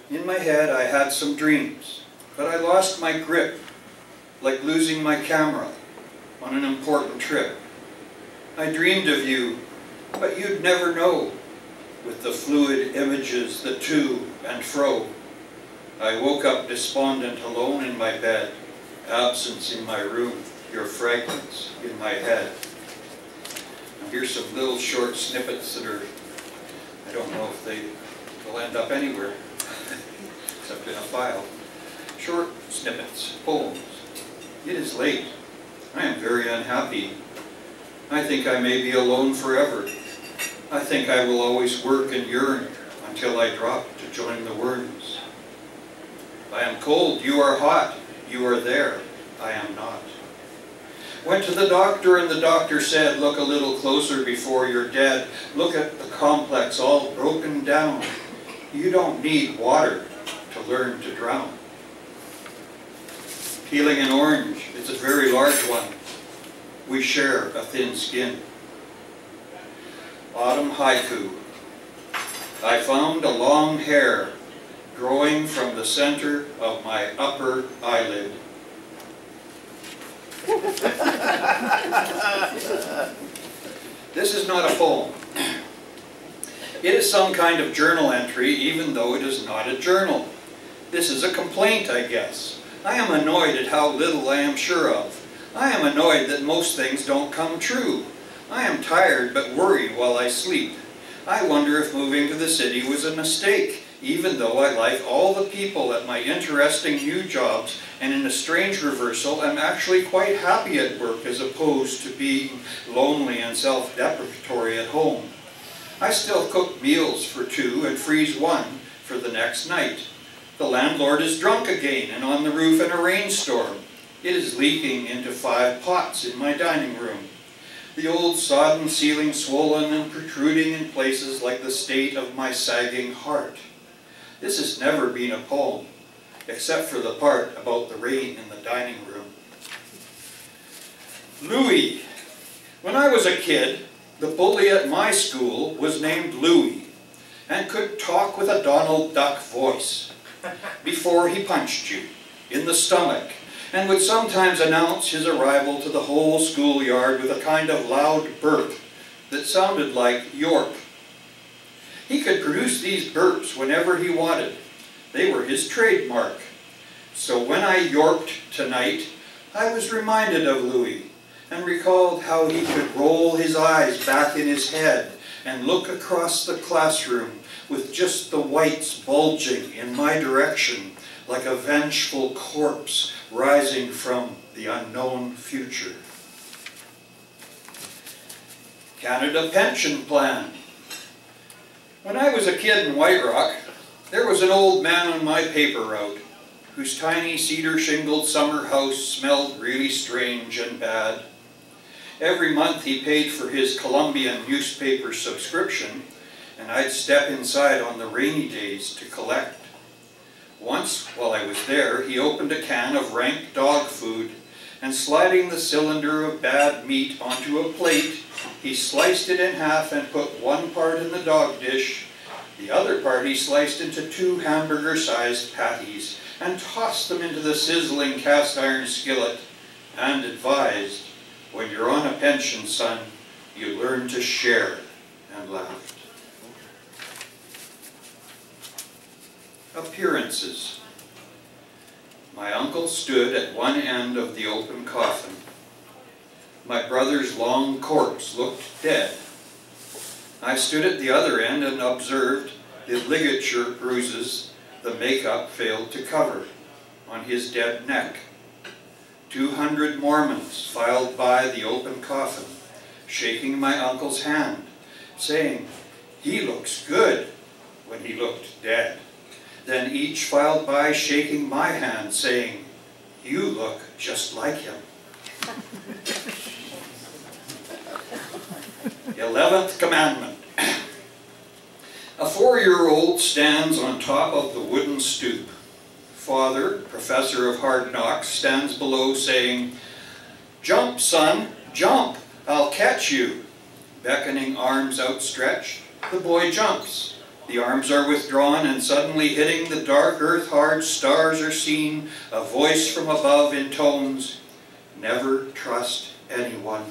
In my head I had some dreams, but I lost my grip, like losing my camera on an important trip. I dreamed of you, but you'd never know, with the fluid images that to and fro. I woke up despondent, alone in my bed, absence in my room, your fragments in my head. And here's some little short snippets that are, I don't know if they will end up anywhere, except in a file. Short snippets, poems. It is late. I am very unhappy. I think I may be alone forever. I think I will always work and yearn until I drop to join the worms. I am cold, you are hot, you are there, I am not. Went to the doctor and the doctor said, look a little closer before you're dead. Look at the complex all broken down. You don't need water to learn to drown. Peeling an orange, it's a very large one. We share a thin skin. Autumn haiku. I found a long hair growing from the center of my upper eyelid. This is not a poem. It is some kind of journal entry, even though it is not a journal. This is a complaint, I guess. I am annoyed at how little I am sure of. I am annoyed that most things don't come true. I am tired but worried while I sleep. I wonder if moving to the city was a mistake, even though I like all the people at my interesting new jobs, and in a strange reversal, I'm actually quite happy at work as opposed to being lonely and self-deprecatory at home. I still cook meals for two and freeze one for the next night. The landlord is drunk again and on the roof in a rainstorm. It is leaking into 5 pots in my dining room. The old sodden ceiling swollen and protruding in places like the state of my sagging heart. This has never been a poem, except for the part about the rain in the dining room. Louis. When I was a kid, the bully at my school was named Louis and could talk with a Donald Duck voice before he punched you in the stomach, and would sometimes announce his arrival to the whole schoolyard with a kind of loud burp that sounded like York. He could produce these burps whenever he wanted. They were his trademark. So when I yorked tonight, I was reminded of Louis and recalled how he could roll his eyes back in his head and look across the classroom with just the whites bulging in my direction like a vengeful corpse rising from the unknown future. Canada Pension Plan. When I was a kid in White Rock, there was an old man on my paper route whose tiny cedar-shingled summer house smelled really strange and bad. Every month he paid for his Columbian newspaper subscription, and I'd step inside on the rainy days to collect. Once, while I was there, he opened a can of rank dog food, and sliding the cylinder of bad meat onto a plate, he sliced it in half and put one part in the dog dish. The other part he sliced into 2 hamburger-sized patties and tossed them into the sizzling cast-iron skillet, and advised, when you're on a pension, son, you learn to share, and laughed. Appearances. My uncle stood at one end of the open coffin. My brother's long corpse looked dead. I stood at the other end and observed the ligature bruises the makeup failed to cover on his dead neck. 200 Mormons filed by the open coffin, shaking my uncle's hand, saying, "He looks good," when he looked dead. Then each filed by shaking my hand, saying, "You look just like him." 11th commandment. A 4-year-old stands on top of the wooden stoop. Father, professor of hard knocks, stands below saying, "Jump, son, jump, I'll catch you." Beckoning arms outstretched, the boy jumps. The arms are withdrawn, and suddenly hitting the dark earth hard stars are seen. A voice from above intones, never trust anyone.